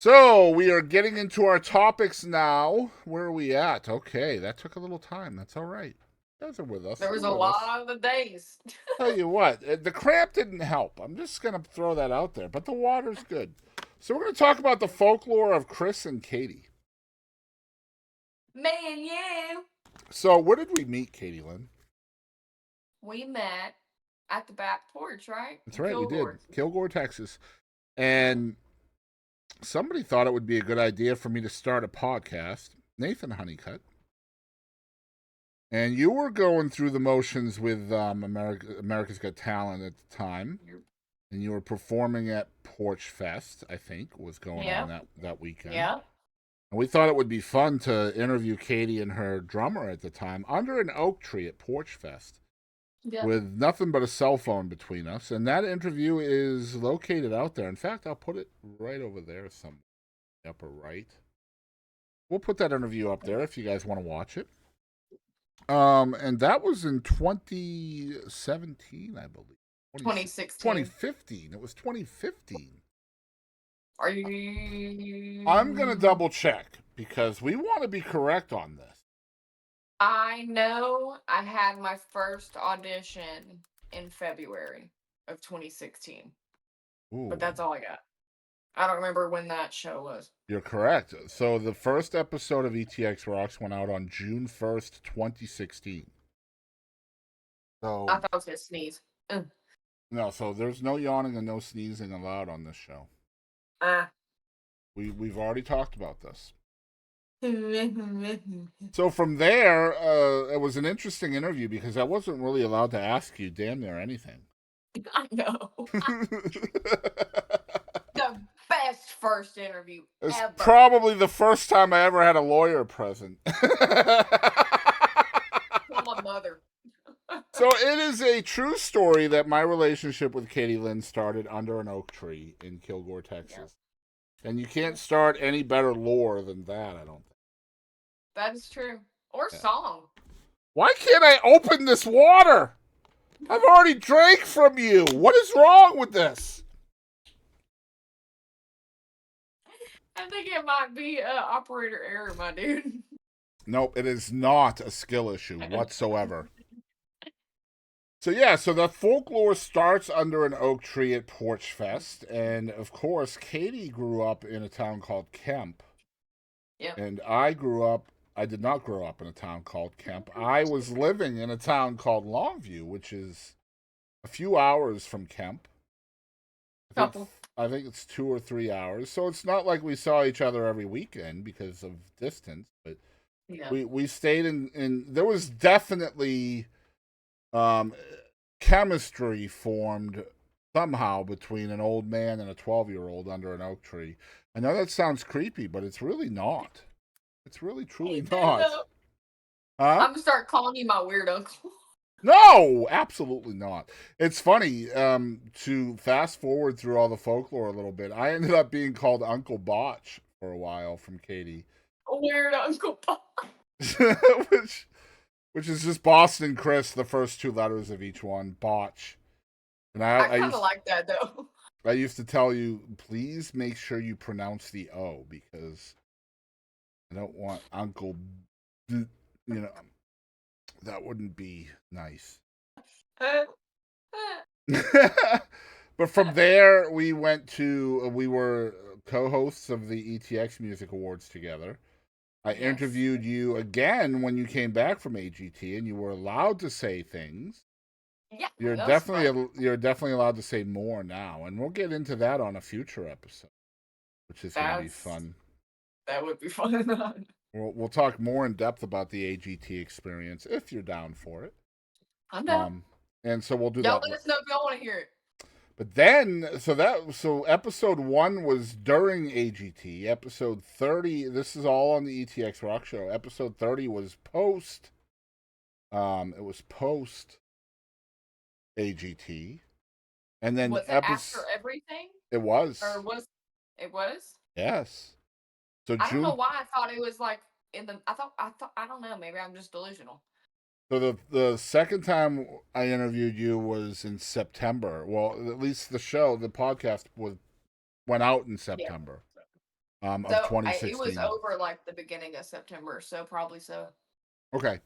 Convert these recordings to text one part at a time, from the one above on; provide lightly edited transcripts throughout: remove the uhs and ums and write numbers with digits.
So we are getting into our topics now. Where are we at? Okay, that took a little time. That's all right. You guys are with us. There You're was a with us. lot of the days. Tell you what, the cramp didn't help. I'm just gonna throw that out there. But the water's good. So we're gonna talk about the folklore of Chris and Kadie. Man, you. So where did we meet, Katie Lynn? We met at the back porch, right? That's In right, we did. Kilgore. Kilgore, Texas. Yeah. And somebody thought it would be a good idea for me to start a podcast. Nathan Honeycutt. And you were going through the motions with America's Got Talent at the time, and you were performing at Porch Fest, I think, was going on Yeah. that weekend. Yeah. And we thought it would be fun to interview Katie and her drummer at the time under an oak tree at Porch Fest Yeah. with nothing but a cell phone between us. And that interview is located out there. In fact, I'll put it right over there somewhere, upper right. We'll put that interview up there if you guys want to watch it. And that was in 2017, I believe. 2016. 2015. It was 2015. Are you? I'm going to double check because we want to be correct on this. I know I had my first audition in February of 2016, Ooh, but that's all I got. I don't remember when that show was. you're correct. So the first episode of ETX Rocks went out on June 1st, 2016. So I thought I was going to sneeze. no, so there's no yawning and no sneezing allowed on this show. We've already talked about this. So from there, it was an interesting interview because I wasn't really allowed to ask you damn near anything. I know. The best first interview It's ever. probably the first time I ever had a lawyer present. My mother. So it is a true story that my relationship with Katie Lynn started under an oak tree in Kilgore, Texas. Yeah. And you can't start any better lore than that, I don't think. That is true. Or song. Why can't I open this water? I've already drank from you. What is wrong with this? I think it might be operator error, my dude. Nope, it is not a skill issue whatsoever. So yeah, so the folklore starts under an oak tree at Porch Fest, and of course, Katie grew up in a town called Kemp. Yep. And I did not grow up in a town called Kemp. I was living in a town called Longview, which is a few hours from Kemp. I think it's 2 or 3 hours. So it's not like we saw each other every weekend because of distance, but yeah. we stayed in there was definitely chemistry formed somehow between an old man and a 12-year-old under an oak tree. I know that sounds creepy, but it's really not. It's really truly not. Huh? I'm gonna start calling you my weird uncle. No, absolutely not. It's funny, to fast forward through all the folklore a little bit, I ended up being called Uncle Botch for a while from Katie. Weird Uncle Botch. which is just Boston Chris, the first 2 letters of each one, Botch. And I kind of like that, though. I used to tell you, please make sure you pronounce the O, because I don't want Uncle, that wouldn't be nice. But from there, we were co-hosts of the ETX Music Awards together. I interviewed you again when you came back from AGT, and you were allowed to say things. Yeah, you're definitely allowed to say more now, and we'll get into that on a future episode, which is going to be fun. That would be fun. We'll talk more in depth about the AGT experience if you're down for it. I'm down. And so we'll do that. Y'all let us know if y'all want to hear it. But then, so episode 1 was during AGT. Episode 30, this is all on the ETX Rock Show. Episode 30 was post. It was post AGT, and then was it after everything? It was. Or was it was? Yes. So I don't know why I thought it was like in the. I thought I don't know. Maybe I'm just delusional. So the second time I interviewed you was in September. Well, at least the podcast went out in September. of So it was 2016. over like the beginning of September, so probably so. Okay.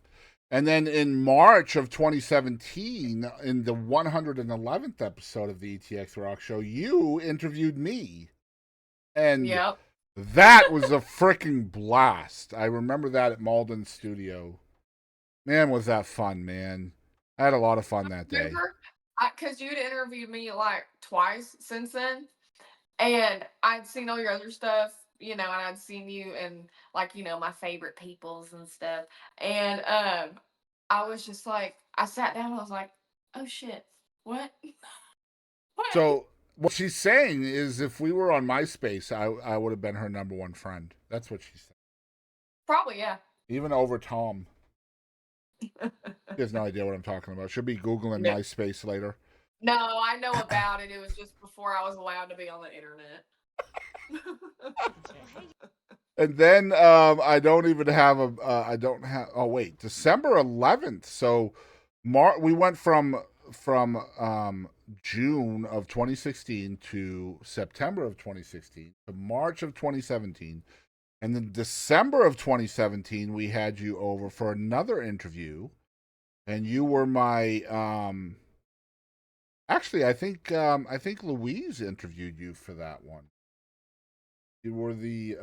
And then in March of 2017, in the 111th episode of the ETX Rock Show, you interviewed me. And Yep. that was a freaking blast. I remember that at Malden's studio. Man, was that fun, man. I had a lot of fun that day. Remember? Because you'd interviewed me like twice since then, and I'd seen all your other stuff, and I'd seen you and like, my favorite peoples and stuff. And I was just like, I sat down and I was like, oh shit, what? What? So what she's saying is if we were on MySpace, I would have been her number one friend. That's what she said. Probably, yeah. Even over Tom. She has no idea what I'm talking about. She'll be Googling No. MySpace later. No, I know about it. It was just before I was allowed to be on the internet. And then I don't even have I don't have. Oh wait, December 11th. So we went from June of 2016 to September of 2016 to March of 2017, and then December of 2017 we had you over for another interview, and you were my actually I think Louise interviewed you for that one. You were the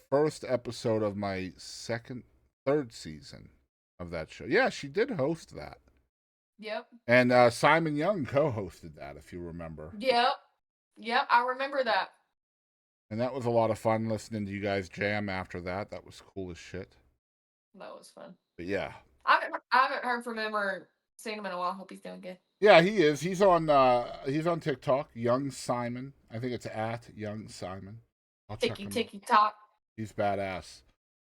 first episode of my third season of that show. Yeah, she did host that. Yep. And Simon Young co-hosted that, if you remember. Yep, I remember that. And that was a lot of fun listening to you guys jam after that. That was cool as shit. That was fun. But yeah. I haven't heard from him or seen him in a while. Hope he's doing good. Yeah, he is. He's on TikTok, Young Simon. I think it's at Young Simon. I'll check him Ticky tock. He's badass.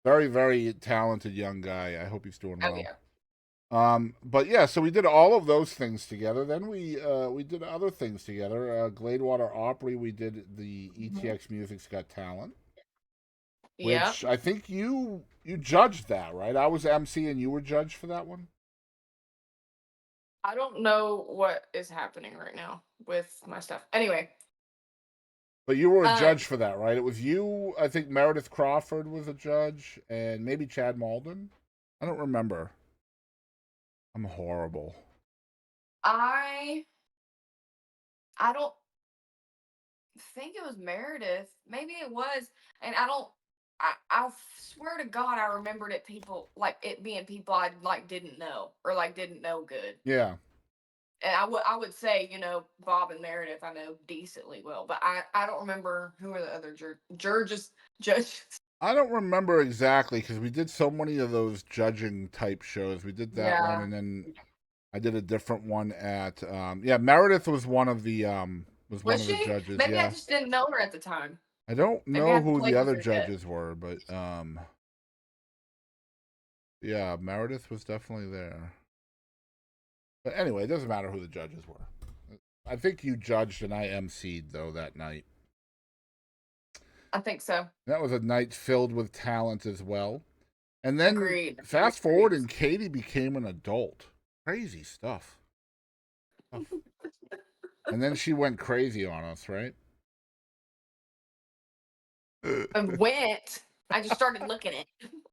Very, very talented young guy. I hope he's doing well. Yeah. But yeah, so we did all of those things together. Then we did other things together. Gladewater Opry. We did the ETX Music's Got Talent. Which I think you judged that, right? I was MC and you were judged for that one. I don't know what is happening right now with my stuff. Anyway. But you were a judge for that, right? It was you, I think Meredith Crawford was a judge, and maybe Chad Malden. I don't remember. I'm horrible. I don't think it was Meredith. Maybe it was, and I swear to God, I remembered it being people I didn't know or didn't know good. Yeah. And I would say, Bob and Meredith I know decently well, but I don't remember who are the other judges. I don't remember exactly because we did so many of those judging type shows. We did that one, and then I did a different one at Meredith was one of the was the judges. Maybe I just didn't know her at the time. I don't know who the other judges were, but yeah, Meredith was definitely there. But anyway, it doesn't matter who the judges were. I think you judged and I emceed, though, that night. I think so. That was a night filled with talent as well. And then fast forward and Katie became an adult. Crazy stuff. And then she went crazy on us, right? I just started looking at it.